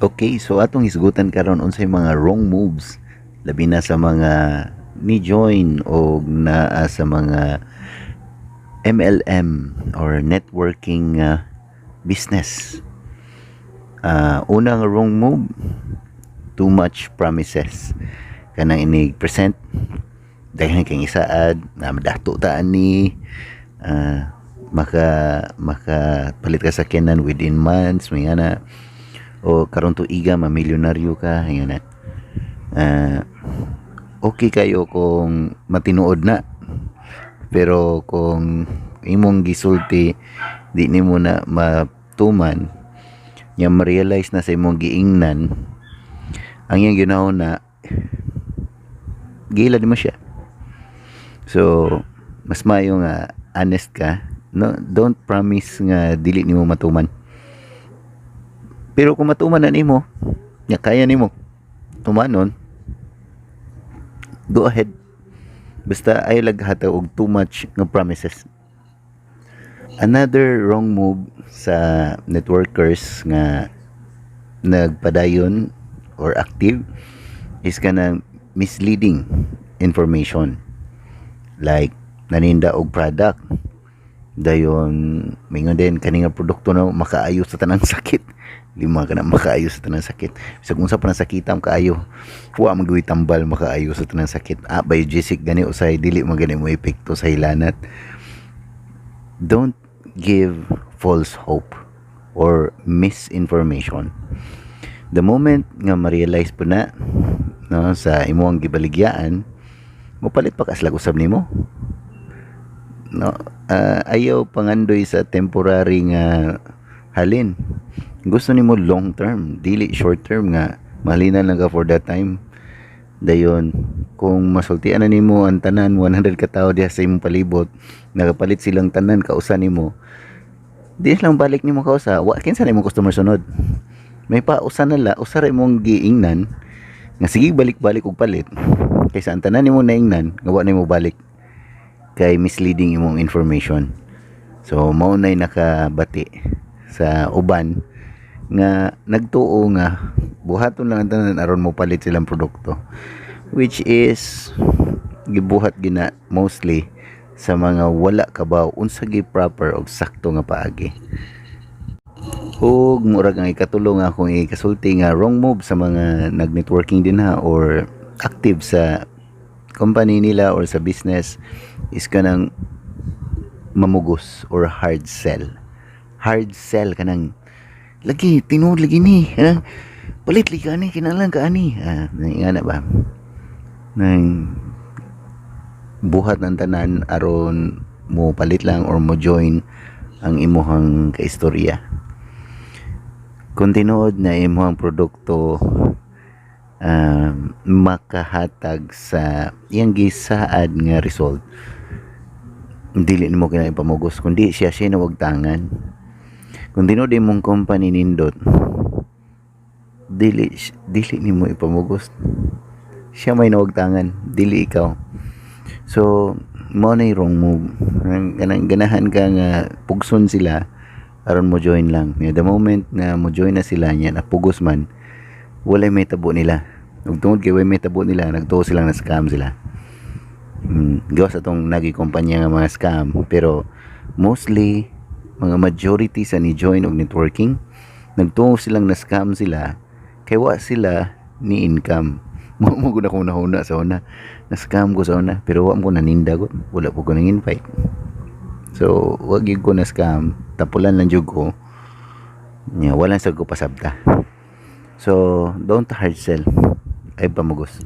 Okay, so atong hisgutan karon unsay mga wrong moves labi na sa mga ni join o naa sa mga MLM or networking business. Unang wrong move, too much promises. Kanang inig present daghan kang isaad na madato ta ani maka palit ka sa kenan within months may ana o karon tuiga mamilyonaryo ka nga na. Okay kayo kung matinuod na, pero kung imong gisulti di nimo na matuman nya ma-realize na sa imong giingnan ang iyang ginahuna gila di mo siya. So mas maayo nga honest ka, no, don't promise nga dili nimo matuman. Pero kung matuman na nimo nya kaya nimo tumanon, go ahead. Basta ay laghata og too much nga promises. Another wrong move sa networkers nga nagpadayon or active is kanang misleading information. Like naninda og product dayon mingon din kani nga produkto na makaayo sa tanang sakit. Lima ka na makaayo sa tanang sakit. Bisag unsa pa nasakitam kaayo. Wa magduy tambal makaayo sa tanang sakit. Biogesic gani usay dili magani mo epekto sa hilanat. Don't give false hope or misinformation. The moment nga ma-realize po na no, sa imong gibaligyaan, mopalit pa kaslag usab nimo. No, ayaw pangandoy sa temporary nga halin. Gusto nimo long term, dili short term nga mahalinan lang ka for that time. Dayon kung masultian na nimo ang tanan 100 ka tawo diha sa imong palibot, nagapalit silang tanan kausa nimo. Di lang balik nimo kausa, wa kinsa nimo customer sunod. May pa usa na la, usa ra imong giingnan nga sige balik-balik og palit. Kaysa ang tanan nimo naingnan, nga wa nimo balik kay misleading imong information. So mao nay nakabati sa uban nga nagtuo nga buhaton lang ang tanan aron mo palit silang produkto, which is gibuhat gina mostly sa mga wala kabaw unsa gi proper og sakto nga paagi. Ug murag ang ikatulong nga akong ikasulti nga wrong move sa mga nag-networking din ha or active sa company nila or sa business is kanang mamugos or hard sell. Hard sell kanang lagi tinuod lagi ni palit lagi ka ni kinahanglan ka ani nga na ba nang buhat ng tanan aron mo palit lang or mo join ang imuhang kaistorya. Kung tinuod na imuhang produkto makahatag sa iyang gisaad nga result, dili nimo kinahanglan ipamugos kundi siya nawagtangan. Kung tinuod imong company nindot, dili nimo ipamugos, siya may nawagtangan, dili ikaw. So mo na wrong move. Ganahan ka nga pugson sila aron mo join lang. The moment na mo join na sila niya napugos man, walay may tabo nila. Ug tungod kay walay may tabo nila, nagtuo sila na scam sila. Gawas atong nagi kumpanya nga mga scam, pero mostly mga majority sa ni join og networking nagtuo silang na scam sila kay wa sila ni income. Mo gud ako nahuna sa una na scam ko sa una pero wa mo naninda ko, wala po ko nang invite. So wag gyud ko na scam, tapulan lang jud ko nya wala sa ko pasabta. So don't hard sell, ay pamugos.